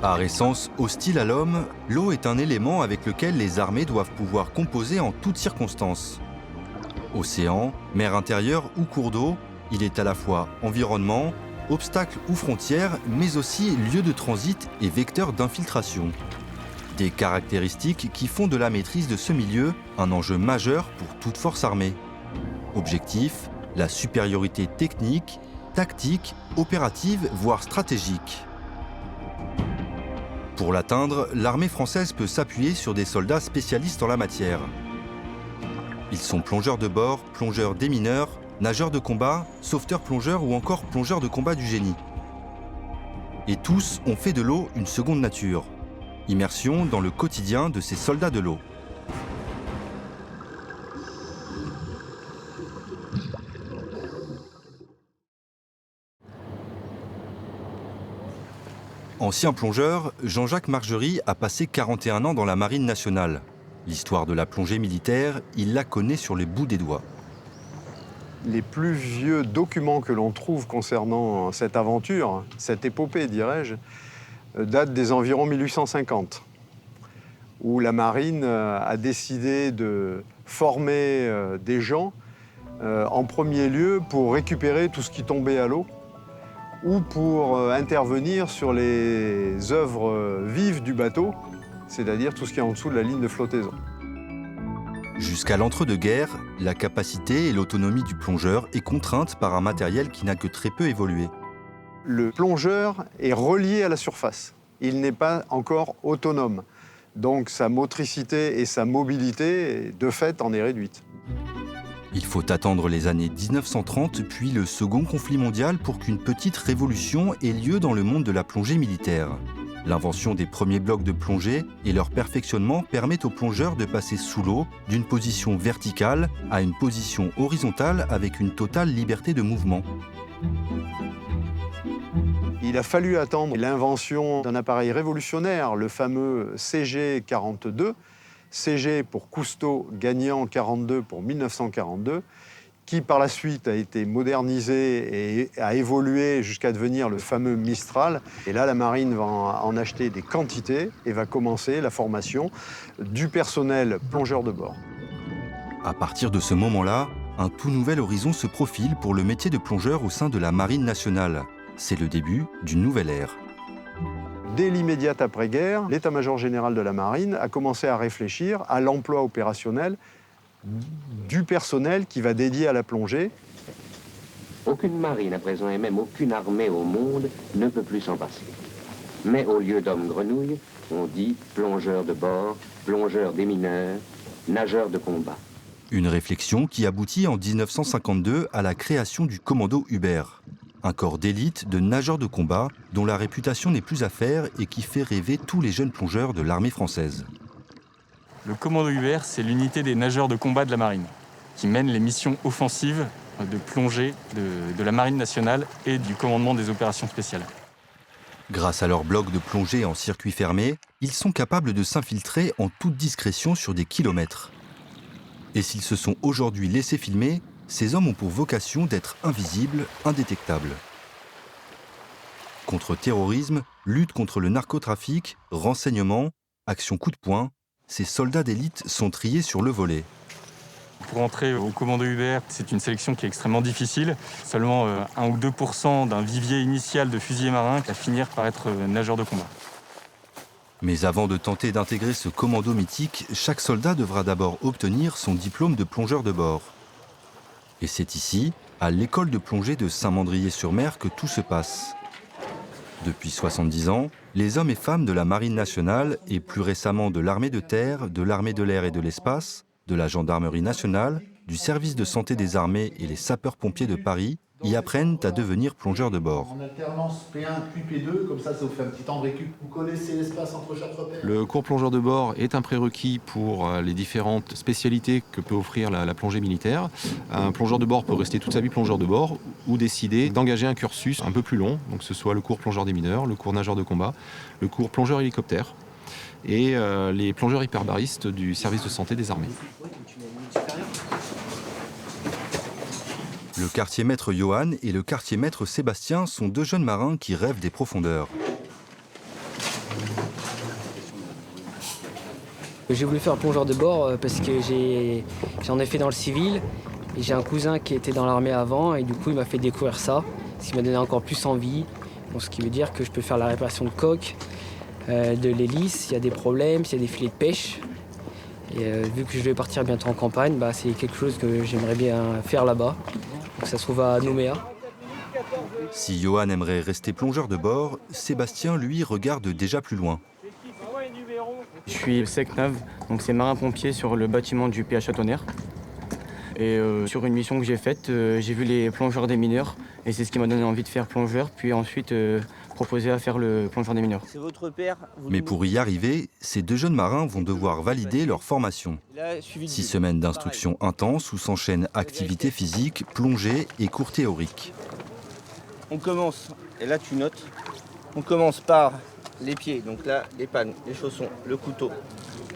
Par essence hostile à l'homme, l'eau est un élément avec lequel les armées doivent pouvoir composer en toutes circonstances. Océan, mer intérieure ou cours d'eau, il est à la fois environnement, obstacle ou frontière, mais aussi lieu de transit et vecteur d'infiltration. Des caractéristiques qui font de la maîtrise de ce milieu un enjeu majeur pour toute force armée. Objectif, la supériorité technique, tactique, opérative, voire stratégique. Pour l'atteindre, l'armée française peut s'appuyer sur des soldats spécialistes en la matière. Ils sont plongeurs de bord, plongeurs démineurs, nageurs de combat, sauveteurs-plongeurs ou encore plongeurs de combat du génie. Et tous ont fait de l'eau une seconde nature. Immersion dans le quotidien de ces soldats de l'eau. Ancien plongeur, Jean-Jacques Margerie a passé 41 ans dans la Marine nationale. L'histoire de la plongée militaire, il la connaît sur les bouts des doigts. Les plus vieux documents que l'on trouve concernant cette aventure, cette épopée, dirais-je, datent des environs 1850, où la marine a décidé de former des gens en premier lieu pour récupérer tout ce qui tombait à l'eau ou pour intervenir sur les œuvres vives du bateau, c'est-à-dire tout ce qui est en dessous de la ligne de flottaison. Jusqu'à l'entre-deux-guerres, la capacité et l'autonomie du plongeur est contrainte par un matériel qui n'a que très peu évolué. Le plongeur est relié à la surface. Il n'est pas encore autonome. Donc sa motricité et sa mobilité, de fait, en est réduite. Il faut attendre les années 1930 puis le second conflit mondial pour qu'une petite révolution ait lieu dans le monde de la plongée militaire. L'invention des premiers blocs de plongée et leur perfectionnement permettent aux plongeurs de passer sous l'eau d'une position verticale à une position horizontale avec une totale liberté de mouvement. Il a fallu attendre l'invention d'un appareil révolutionnaire, le fameux CG-42, CG pour Cousteau, Gagnant 42 pour 1942, qui par la suite a été modernisé et a évolué jusqu'à devenir le fameux Mistral. Et là, la marine va en acheter des quantités et va commencer la formation du personnel plongeur de bord. À partir de ce moment-là, un tout nouvel horizon se profile pour le métier de plongeur au sein de la Marine nationale. C'est le début d'une nouvelle ère. Dès l'immédiate après-guerre, l'état-major général de la marine a commencé à réfléchir à l'emploi opérationnel du personnel qui va dédier à la plongée. Aucune marine à présent et même aucune armée au monde ne peut plus s'en passer. Mais au lieu d'homme grenouille, on dit plongeur de bord, plongeur démineur, nageur de combat. Une réflexion qui aboutit en 1952 à la création du commando Hubert, un corps d'élite de nageurs de combat dont la réputation n'est plus à faire et qui fait rêver tous les jeunes plongeurs de l'armée française. Le commando Hubert, c'est l'unité des nageurs de combat de la marine, qui mène les missions offensives de plongée de la marine nationale et du commandement des opérations spéciales. Grâce à leur bloc de plongée en circuit fermé, ils sont capables de s'infiltrer en toute discrétion sur des kilomètres. Et s'ils se sont aujourd'hui laissés filmer, ces hommes ont pour vocation d'être invisibles, indétectables. Contre-terrorisme, lutte contre le narcotrafic, renseignement, action coup de poing, ces soldats d'élite sont triés sur le volet. Pour entrer au commando Hubert, c'est une sélection qui est extrêmement difficile. Seulement 1 ou 2% d'un vivier initial de fusiliers marins qui va finir par être nageur de combat. Mais avant de tenter d'intégrer ce commando mythique, chaque soldat devra d'abord obtenir son diplôme de plongeur de bord. Et c'est ici, à l'école de plongée de Saint-Mandrier-sur-Mer, que tout se passe. Depuis 70 ans, les hommes et femmes de la Marine nationale et plus récemment de l'armée de terre, de l'armée de l'air et de l'espace, de la gendarmerie nationale, du service de santé des armées et les sapeurs-pompiers de Paris y apprennent à devenir plongeurs de bord. En alternance P1 puis P2, comme ça vous fait un petit temps de récup. Vous connaissez l'espace entre chaque repère? Le cours plongeur de bord est un prérequis pour les différentes spécialités que peut offrir la plongée militaire. Un plongeur de bord peut rester toute sa vie plongeur de bord ou décider d'engager un cursus un peu plus long, donc que ce soit le cours plongeur des mineurs, le cours nageur de combat, le cours plongeur hélicoptère et les plongeurs hyperbaristes du service de santé des armées. Le quartier-maître Johan et le quartier-maître Sébastien sont deux jeunes marins qui rêvent des profondeurs. J'ai voulu faire plongeur de bord parce que j'en ai fait dans le civil. Et j'ai un cousin qui était dans l'armée avant et du coup il m'a fait découvrir ça, ce qui m'a donné encore plus envie. Bon, ce qui veut dire que je peux faire la réparation de coque, de l'hélice, s'il y a des problèmes, s'il y a des filets de pêche. Et vu que je vais partir bientôt en campagne, c'est quelque chose que j'aimerais bien faire là-bas. Donc ça se trouve à Nouméa. Si Johan aimerait rester plongeur de bord, Sébastien, lui, regarde déjà plus loin. Je suis SECNAV, donc c'est marin-pompier sur le bâtiment du PH Châteauneuf. Et sur une mission que j'ai faite, j'ai vu les plongeurs des mineurs et c'est ce qui m'a donné envie de faire plongeur, puis ensuite proposé à faire le plongeur des mineurs. C'est votre père. Mais pour y arriver, ces deux jeunes marins vont devoir valider leur formation. 6 semaines d'instruction intense où s'enchaînent activités physiques, plongée et cours théoriques. On commence, et là tu notes, on commence par les pieds, donc là les pannes, les chaussons, le couteau.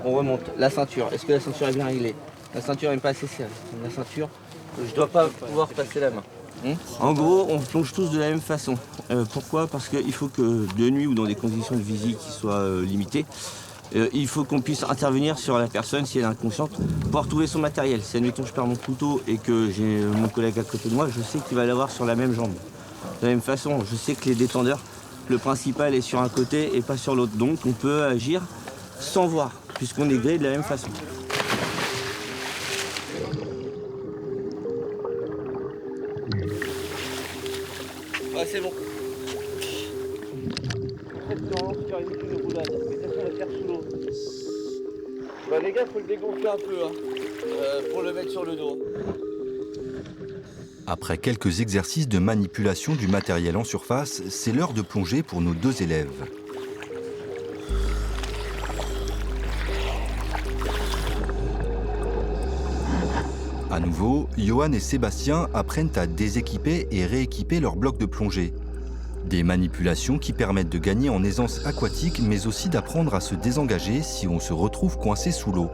On remonte, la ceinture, est-ce que la ceinture est bien réglée? La ceinture n'est pas assez serrée. La ceinture, je ne dois pas pouvoir passer la main. En gros, on plonge tous de la même façon. Pourquoi? Parce qu'il faut que de nuit ou dans des conditions de visite qui soient limitées, il faut qu'on puisse intervenir sur la personne si elle est inconsciente pour retrouver son matériel. Si admettons je perds mon couteau et que j'ai mon collègue à côté de moi, je sais qu'il va l'avoir sur la même jambe. De la même façon, je sais que les détendeurs, le principal est sur un côté et pas sur l'autre. Donc on peut agir sans voir, puisqu'on est gréé de la même façon. Ah, c'est bon. Les gars, faut le dégonfler un peu pour le mettre sur le dos. Après quelques exercices de manipulation du matériel en surface, c'est l'heure de plonger pour nos deux élèves. À nouveau, Johan et Sébastien apprennent à déséquiper et rééquiper leur bloc de plongée. Des manipulations qui permettent de gagner en aisance aquatique, mais aussi d'apprendre à se désengager si on se retrouve coincé sous l'eau.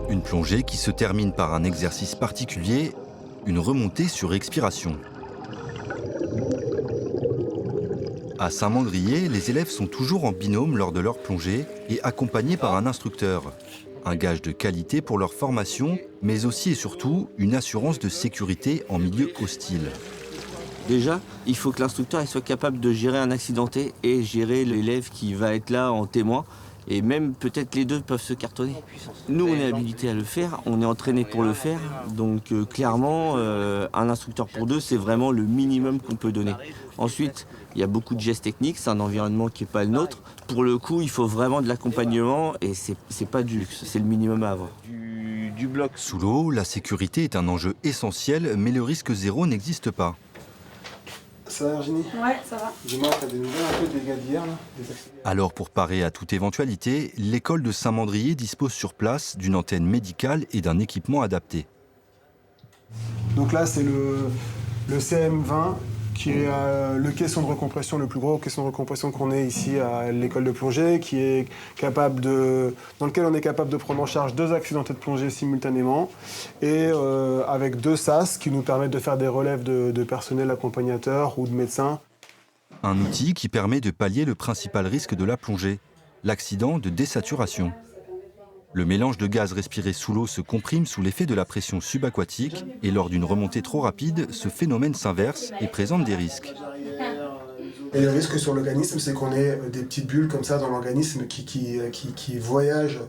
Une plongée qui se termine par un exercice particulier, une remontée sur expiration. À Saint-Mandrier, les élèves sont toujours en binôme lors de leur plongée et accompagnés par un instructeur. Un gage de qualité pour leur formation, mais aussi et surtout une assurance de sécurité en milieu hostile. Déjà, il faut que l'instructeur soit capable de gérer un accidenté et gérer l'élève qui va être là en témoin. Et même peut-être les deux peuvent se cartonner. Nous, on est habilités à le faire, on est entraînés pour le faire. Donc clairement, un instructeur pour deux, c'est vraiment le minimum qu'on peut donner. Ensuite, il y a beaucoup de gestes techniques, c'est un environnement qui n'est pas le nôtre. Pour le coup, il faut vraiment de l'accompagnement et c'est pas du luxe, c'est le minimum à avoir. Du bloc. Sous l'eau, la sécurité est un enjeu essentiel, mais le risque zéro n'existe pas. Ça va Virginie? Ouais, ça va. Dis-moi, t'as des nouvelles un peu des gars d'hier là? Alors pour parer à toute éventualité, l'école de Saint-Mandrier dispose sur place d'une antenne médicale et d'un équipement adapté. Donc là c'est le CM20 qui est le caisson de recompression, le plus gros caisson de recompression qu'on ait ici à l'école de plongée, qui est dans lequel on est capable de prendre en charge 2 accidentés de plongée simultanément et avec 2 SAS qui nous permettent de faire des relèves de personnel accompagnateur ou de médecins. Un outil qui permet de pallier le principal risque de la plongée, l'accident de désaturation. Le mélange de gaz respiré sous l'eau se comprime sous l'effet de la pression subaquatique et lors d'une remontée trop rapide, ce phénomène s'inverse et présente des risques. Et le risque sur l'organisme, c'est qu'on ait des petites bulles comme ça dans l'organisme qui voyagent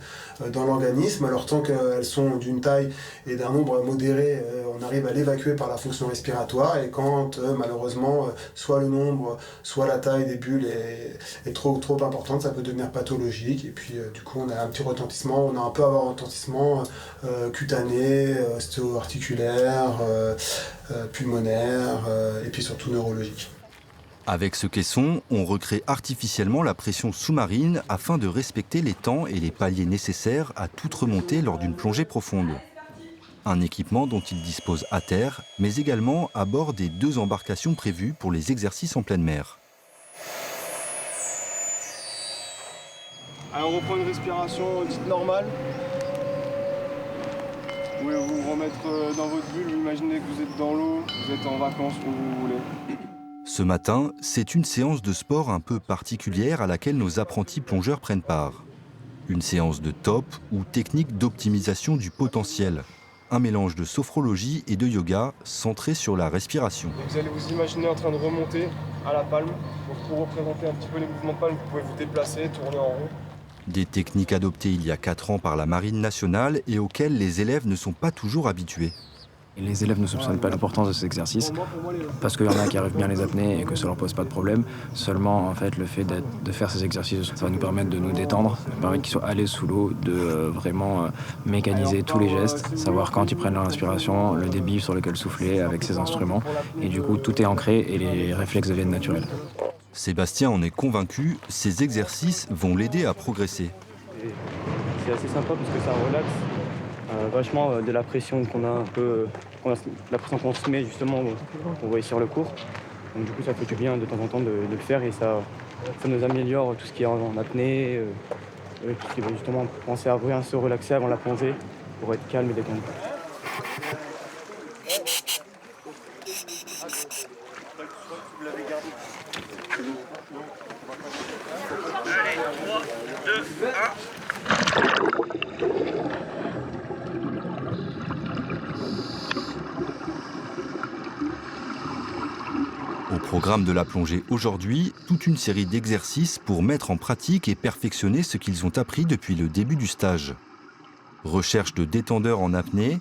dans l'organisme. Alors tant qu'elles sont d'une taille et d'un nombre modéré, on arrive à l'évacuer par la fonction respiratoire. Et quand malheureusement, soit le nombre, soit la taille des bulles est trop importante, ça peut devenir pathologique. Et puis du coup, on a un petit retentissement, on a un peu avoir un retentissement cutané, ostéo-articulaire, pulmonaire et puis surtout neurologique. Avec ce caisson, on recrée artificiellement la pression sous-marine afin de respecter les temps et les paliers nécessaires à toute remontée lors d'une plongée profonde. Un équipement dont il dispose à terre, mais également à bord des 2 embarcations prévues pour les exercices en pleine mer. Alors on reprend une respiration dite normale. Vous pouvez vous remettre dans votre bulle, imaginez que vous êtes dans l'eau, vous êtes en vacances où vous voulez. Ce matin, c'est une séance de sport un peu particulière à laquelle nos apprentis plongeurs prennent part. Une séance de top ou technique d'optimisation du potentiel. Un mélange de sophrologie et de yoga centré sur la respiration. Vous allez vous imaginer en train de remonter à la palme. Donc pour représenter un petit peu les mouvements de palme, vous pouvez vous déplacer, tourner en rond. Des techniques adoptées il y a 4 ans par la Marine nationale et auxquelles les élèves ne sont pas toujours habitués. Les élèves ne soupçonnent pas l'importance de ces exercices parce qu'il y en a qui arrivent bien à les apnées et que ça leur pose pas de problème. Seulement, en fait, le fait de faire ces exercices, ça va nous permettre de nous détendre, ça va permettre qu'ils soient à l'aise sous l'eau, de vraiment mécaniser tous les gestes, savoir quand ils prennent leur inspiration, le débit sur lequel souffler avec ces instruments. Et du coup, tout est ancré et les réflexes deviennent naturels. Sébastien en est convaincu, ces exercices vont l'aider à progresser. C'est assez sympa parce que ça relaxe vachement de la pression qu'on a un peu, la pression qu'on se met justement qu'on voit sur le cours. Donc du coup ça fait du bien de temps en temps de le faire et ça nous améliore tout ce qui est en apnée, tout ce qui va justement penser à bien se relaxer avant la plongée pour être calme et détendu. Allez, 3, 2, 1. Au programme de la plongée aujourd'hui, toute une série d'exercices pour mettre en pratique et perfectionner ce qu'ils ont appris depuis le début du stage. Recherche de détendeur en apnée,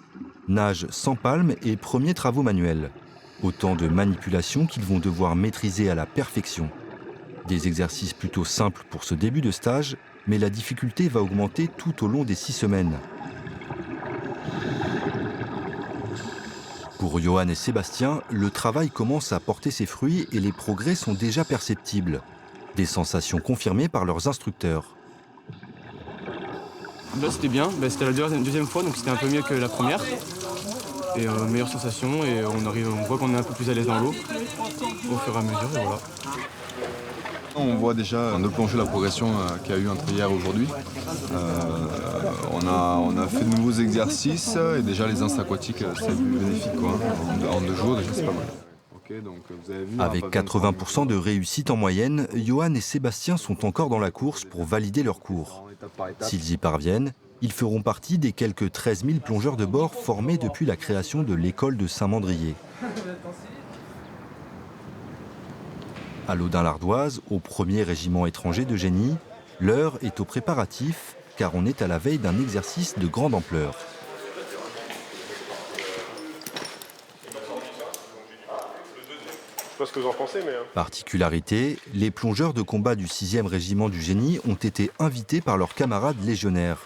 nage sans palme et premiers travaux manuels. Autant de manipulations qu'ils vont devoir maîtriser à la perfection. Des exercices plutôt simples pour ce début de stage, mais la difficulté va augmenter tout au long des 6 semaines. Pour Johan et Sébastien, le travail commence à porter ses fruits et les progrès sont déjà perceptibles. Des sensations confirmées par leurs instructeurs. Là c'était bien, c'était la deuxième fois donc c'était un peu mieux que la première. Et meilleure sensation et on voit qu'on est un peu plus à l'aise dans l'eau au fur et à mesure et voilà. On voit déjà nos plongées la progression qu'il y a eu entre hier et aujourd'hui. On a fait de nouveaux exercices et déjà les instes aquatiques c'est bénéfique quoi. En 2 jours déjà c'est pas mal. Okay, donc, vous avez vu, avec 80% de réussite en moyenne, Johan et Sébastien sont encore dans la course pour valider leur cours. S'ils y parviennent, ils feront partie des quelques 13 000 plongeurs de bord formés depuis la création de l'école de Saint-Mandrier. À l'Audun-l'Ardoise, au 1er régiment étranger de génie, l'heure est aux préparatifs car on est à la veille d'un exercice de grande ampleur. Je sais pas ce que vous en pensez, mais... Particularité, les plongeurs de combat du 6e régiment du génie ont été invités par leurs camarades légionnaires.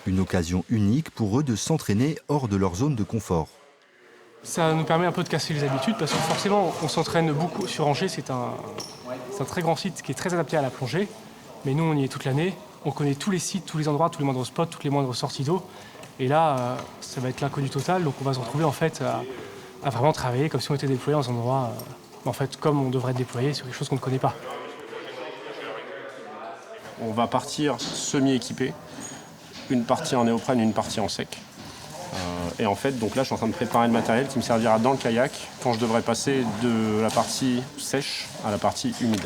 Une occasion unique pour eux de s'entraîner hors de leur zone de confort. Ça nous permet un peu de casser les habitudes parce que forcément on s'entraîne beaucoup sur Angers, c'est un très grand site qui est très adapté à la plongée. Mais nous on y est toute l'année, on connaît tous les sites, tous les endroits, tous les moindres spots, toutes les moindres sorties d'eau. Et là ça va être l'inconnu total, donc on va se retrouver en fait à vraiment travailler comme si on était déployé dans un endroit en fait comme on devrait être déployé sur quelque chose qu'on ne connaît pas. On va partir semi-équipé, une partie en néoprène, une partie en sec. Et en fait, donc là, je suis en train de préparer le matériel qui me servira dans le kayak quand je devrais passer de la partie sèche à la partie humide.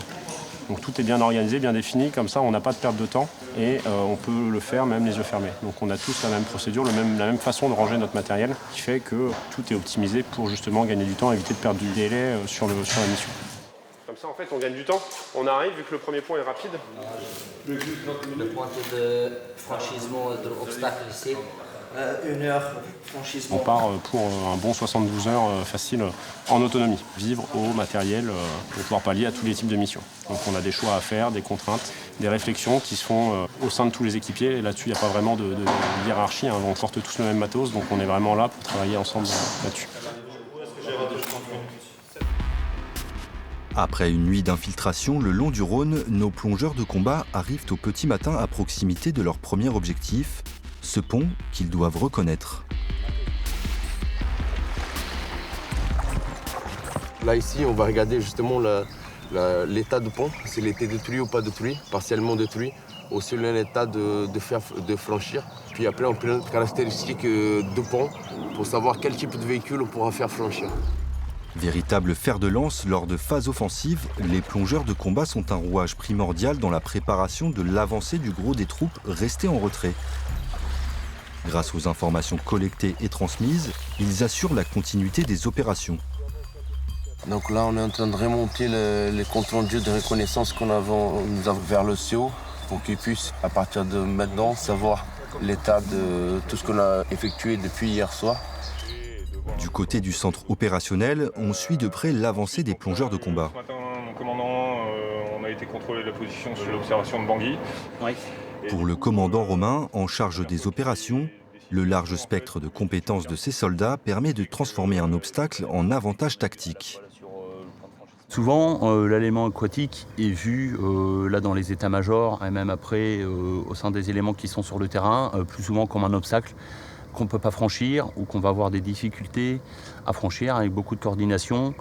Donc tout est bien organisé, bien défini, comme ça on n'a pas de perte de temps et on peut le faire même les yeux fermés. Donc on a tous la même procédure, la même façon de ranger notre matériel qui fait que tout est optimisé pour justement gagner du temps, éviter de perdre du délai sur la mission. Comme ça en fait on gagne du temps, on arrive vu que le premier point est rapide. Le point de franchissement de l'obstacle ici. 1 heure franchissement. On part pour un bon 72 heures facile en autonomie. Vivre au matériel pour pouvoir pallier à tous les types de missions. Donc on a des choix à faire, des contraintes, des réflexions qui se font au sein de tous les équipiers. Et là-dessus, il n'y a pas vraiment de hiérarchie. On porte tous le même matos, donc on est vraiment là pour travailler ensemble là-dessus. Après une nuit d'infiltration le long du Rhône, nos plongeurs de combat arrivent au petit matin à proximité de leur premier objectif, ce pont qu'ils doivent reconnaître. Là ici, on va regarder justement l'état du pont, s'il était détruit ou pas détruit, partiellement détruit, ou s'il est en état de franchir. Puis après, on prend les caractéristiques du pont pour savoir quel type de véhicule on pourra faire franchir. Véritable fer de lance lors de phases offensives, les plongeurs de combat sont un rouage primordial dans la préparation de l'avancée du gros des troupes restées en retrait. Grâce aux informations collectées et transmises, ils assurent la continuité des opérations. Donc là, on est en train de remonter les comptes rendus de reconnaissance nous avons vers le CO pour qu'ils puissent, à partir de maintenant, savoir l'état de tout ce qu'on a effectué depuis hier soir. Du côté du centre opérationnel, on suit de près l'avancée des plongeurs de combat. Ce matin, mon commandant, on a été contrôler la position sur l'observation de Bangui. Oui. Pour le commandant romain, en charge des opérations, le large spectre de compétences de ses soldats permet de transformer un obstacle en avantage tactique. Souvent, l'élément aquatique est vu là dans les états-majors et même après au sein des éléments qui sont sur le terrain, plus souvent comme un obstacle qu'on ne peut pas franchir ou qu'on va avoir des difficultés à franchir avec beaucoup de coordination.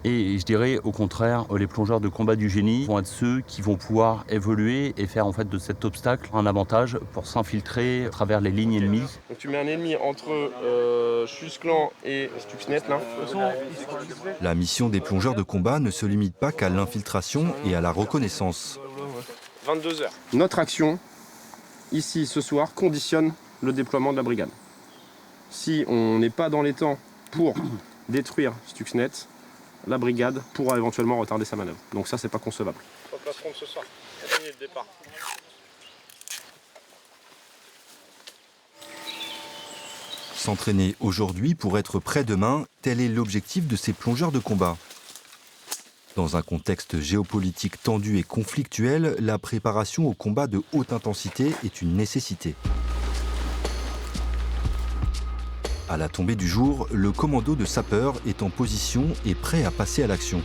Et je dirais au contraire, les plongeurs de combat du génie vont être ceux qui vont pouvoir évoluer et faire en fait de cet obstacle un avantage pour s'infiltrer à travers les lignes ennemies. Donc tu mets un ennemi entre Chusclan et Stuxnet là. La mission des plongeurs de combat ne se limite pas qu'à l'infiltration et à la reconnaissance. 22h. Notre action, ici ce soir, conditionne le déploiement de la brigade. Si on n'est pas dans les temps pour détruire Stuxnet, la brigade pourra éventuellement retarder sa manœuvre. Donc ça, c'est pas concevable. Replacerons ce soir. La ligne de départ. S'entraîner aujourd'hui pour être prêt demain, tel est l'objectif de ces plongeurs de combat. Dans un contexte géopolitique tendu et conflictuel, la préparation au combat de haute intensité est une nécessité. À la tombée du jour, le commando de sapeurs est en position et prêt à passer à l'action.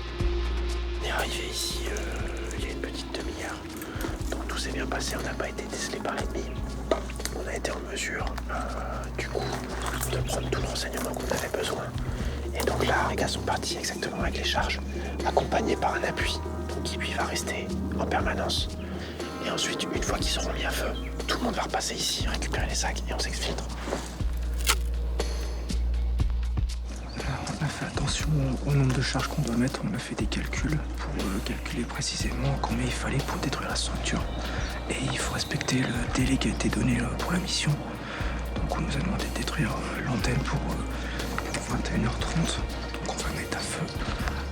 On est arrivé ici il y a une petite demi-heure. Donc tout s'est bien passé, on n'a pas été décelé par l'ennemi. On a été en mesure, du coup, de prendre tout le renseignement qu'on avait besoin. Et donc là, les gars sont partis exactement avec les charges, accompagnés par un appui, donc qui lui va rester en permanence. Et ensuite, une fois qu'ils seront mis à feu, tout le monde va repasser ici, récupérer les sacs et on s'exfiltre. On a fait attention au nombre de charges qu'on doit mettre, on a fait des calculs pour calculer précisément combien il fallait pour détruire la structure. Et il faut respecter le délai qui a été donné pour la mission. Donc on nous a demandé de détruire l'antenne pour 21h30. Donc on va mettre à feu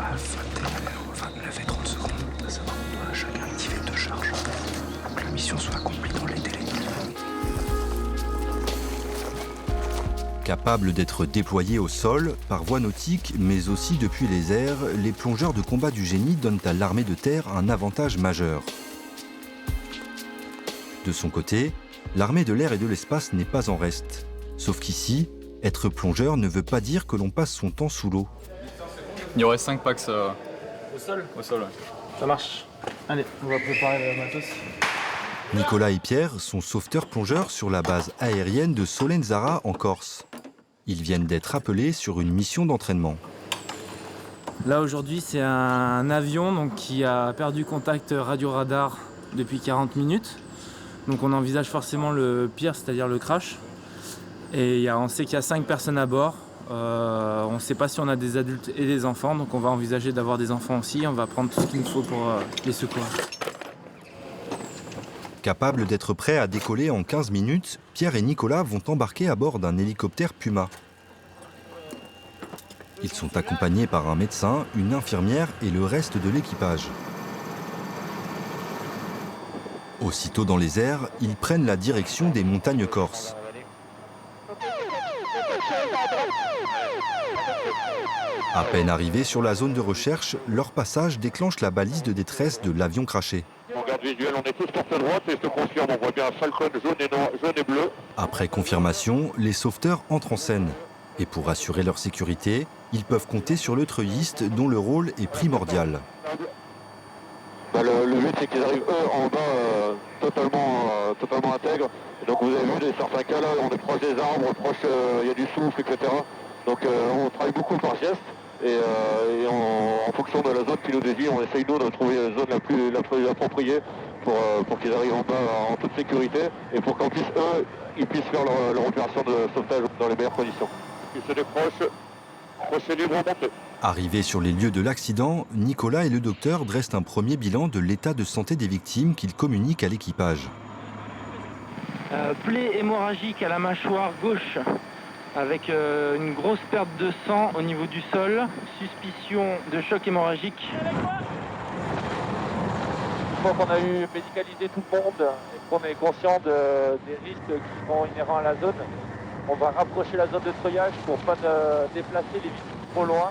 à 29h30 secondes. À savoir qu'on doit chacun activer 2 charges pour que la mission soit accomplie dans les délais. Capables d'être déployés au sol, par voie nautique, mais aussi depuis les airs, les plongeurs de combat du génie donnent à l'armée de terre un avantage majeur. De son côté, l'armée de l'air et de l'espace n'est pas en reste. Sauf qu'ici, être plongeur ne veut pas dire que l'on passe son temps sous l'eau. Il y aurait 5 packs au sol. Au sol, ouais. Ça marche. Allez, on va préparer le matos. Nicolas et Pierre sont sauveteurs-plongeurs sur la base aérienne de Solenzara en Corse. Ils viennent d'être appelés sur une mission d'entraînement. Là aujourd'hui c'est un avion donc, qui a perdu contact radio-radar depuis 40 minutes. Donc on envisage forcément le pire, c'est-à-dire le crash. Et on sait qu'il y a 5 personnes à bord. On ne sait pas si on a des adultes et des enfants, donc on va envisager d'avoir des enfants aussi. On va prendre tout ce qu'il nous faut pour les secourir. Capables d'être prêts à décoller en 15 minutes, Pierre et Nicolas vont embarquer à bord d'un hélicoptère Puma. Ils sont accompagnés par un médecin, une infirmière et le reste de l'équipage. Aussitôt dans les airs, ils prennent la direction des montagnes corses. À peine arrivés sur la zone de recherche, leur passage déclenche la balise de détresse de l'avion craché. En garde visuelle, on est tous porte droite et je te confirme, on voit bien un Falcon jaune et bleu. Après confirmation, les sauveteurs entrent en scène. Et pour assurer leur sécurité, ils peuvent compter sur le treuilliste dont le rôle est primordial. Le but c'est qu'ils arrivent eux en bas totalement intègres. Et donc vous avez vu dans certains cas là, on est proche des arbres, il y a du souffle, etc. Donc on travaille beaucoup par geste et en fonction de la zone qui nous désigne, on essaye nous de trouver la zone la plus appropriée pour qu'ils arrivent en bas en toute sécurité et pour qu'en plus eux, ils puissent faire leur opération de sauvetage dans les meilleures conditions. Ils se décrochent, procédure remontée. Arrivés sur les lieux de l'accident, Nicolas et le docteur dressent un premier bilan de l'état de santé des victimes qu'ils communiquent à l'équipage. Plaie hémorragique à la mâchoire gauche avec une grosse perte de sang au niveau du sol, suspicion de choc hémorragique. Une fois qu'on a eu médicalisé tout le monde et qu'on est conscient des risques qui sont inhérents à la zone, on va rapprocher la zone de treuillage pour ne pas déplacer les victimes trop loin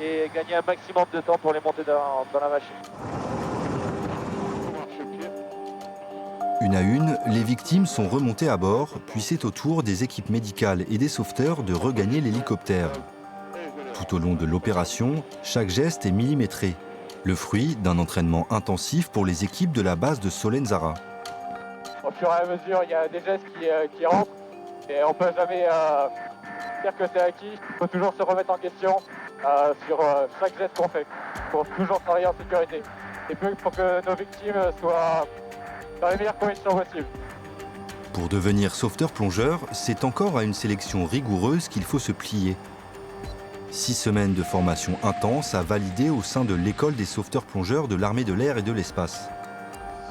et gagner un maximum de temps pour les monter dans la machine. Une à une, les victimes sont remontées à bord, puis c'est au tour des équipes médicales et des sauveteurs de regagner l'hélicoptère. Tout au long de l'opération, chaque geste est millimétré, le fruit d'un entraînement intensif pour les équipes de la base de Solenzara. Au fur et à mesure, il y a des gestes qui rentrent et on ne peut jamais dire que c'est acquis. Il faut toujours se remettre en question sur chaque geste qu'on fait, pour toujours travailler en sécurité. Et puis pour que nos victimes soient dans les meilleures conditions possibles. Pour devenir sauveteur-plongeur, c'est encore à une sélection rigoureuse qu'il faut se plier. 6 semaines de formation intense à valider au sein de l'école des sauveteurs-plongeurs de l'armée de l'air et de l'espace.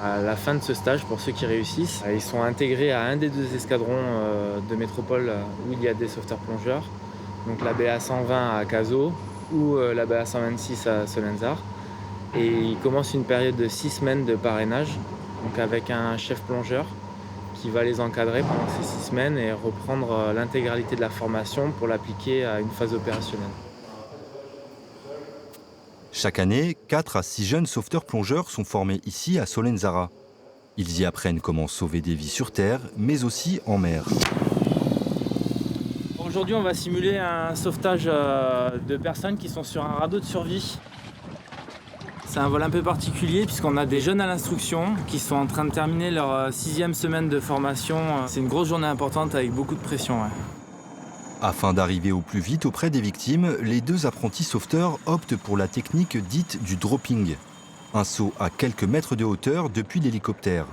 À la fin de ce stage, pour ceux qui réussissent, ils sont intégrés à un des 2 escadrons de métropole où il y a des sauveteurs-plongeurs, donc la BA 120 à Cazaux ou la BA 126 à Solenzar. Et ils commencent une période de 6 semaines de parrainage, donc avec un chef plongeur qui va les encadrer pendant ces 6 semaines et reprendre l'intégralité de la formation pour l'appliquer à une phase opérationnelle. Chaque année, 4 à 6 jeunes sauveteurs-plongeurs sont formés ici à Solenzara. Ils y apprennent comment sauver des vies sur Terre, mais aussi en mer. Aujourd'hui, on va simuler un sauvetage de personnes qui sont sur un radeau de survie. C'est un vol un peu particulier puisqu'on a des jeunes à l'instruction qui sont en train de terminer leur 6e semaine de formation. C'est une grosse journée importante avec beaucoup de pression. Ouais. Afin d'arriver au plus vite auprès des victimes, les 2 apprentis sauveteurs optent pour la technique dite du dropping, un saut à quelques mètres de hauteur depuis l'hélicoptère.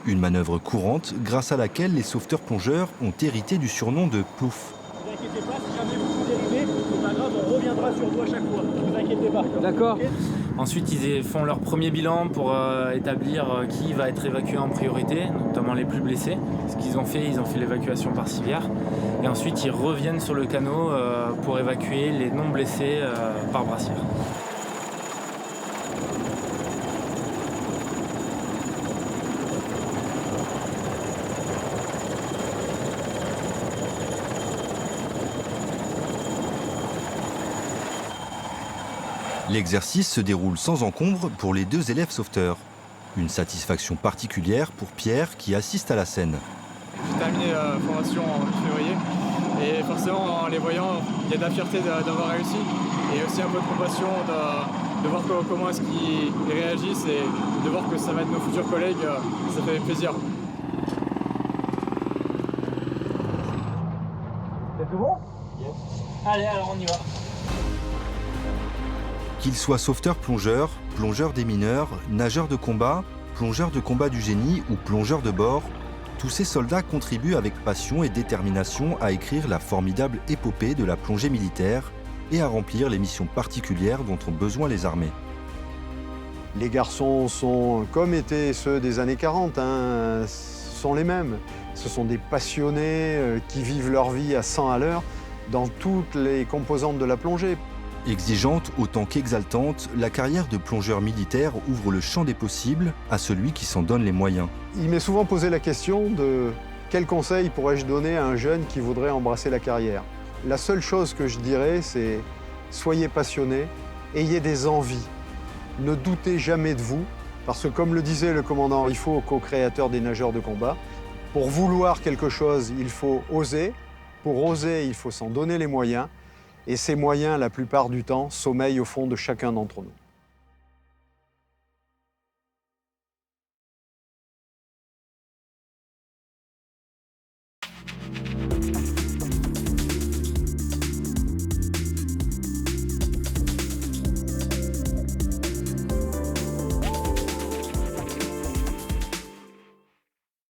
Une manœuvre courante grâce à laquelle les sauveteurs-plongeurs ont hérité du surnom de plouf. Ne vous inquiétez pas, si jamais vous dérivez, c'est pas grave, on reviendra sur vous à chaque fois. Ne vous inquiétez pas. D'accord. Ensuite, ils font leur premier bilan pour établir qui va être évacué en priorité, notamment les plus blessés. Ce qu'ils ont fait, ils ont fait l'évacuation par civière. Et ensuite, ils reviennent sur le canot pour évacuer les non blessés par brassière. L'exercice se déroule sans encombre pour les 2 élèves sauveteurs. Une satisfaction particulière pour Pierre qui assiste à la scène. J'ai terminé la formation en février et forcément en les voyant, il y a de la fierté d'avoir réussi et aussi un peu de compassion de voir comment est-ce qu'ils réagissent et de voir que ça va être nos futurs collègues, ça fait plaisir. C'est tout bon? Allez, alors on y va. Qu'ils soient sauveteurs-plongeurs, plongeurs des mineurs, nageurs de combat du génie ou plongeurs de bord, tous ces soldats contribuent avec passion et détermination à écrire la formidable épopée de la plongée militaire et à remplir les missions particulières dont ont besoin les armées. Les garçons sont, comme étaient ceux des années 40, sont les mêmes. Ce sont des passionnés qui vivent leur vie à 100 à l'heure dans toutes les composantes de la plongée. Exigeante autant qu'exaltante, la carrière de plongeur militaire ouvre le champ des possibles à celui qui s'en donne les moyens. Il m'est souvent posé la question de quel conseil pourrais-je donner à un jeune qui voudrait embrasser la carrière. La seule chose que je dirais, c'est soyez passionnés, ayez des envies. Ne doutez jamais de vous, parce que comme le disait le commandant Riffaut, co-créateur des nageurs de combat, pour vouloir quelque chose, il faut oser, Pour oser, il faut s'en donner les moyens, et ces moyens, la plupart du temps, sommeillent au fond de chacun d'entre nous.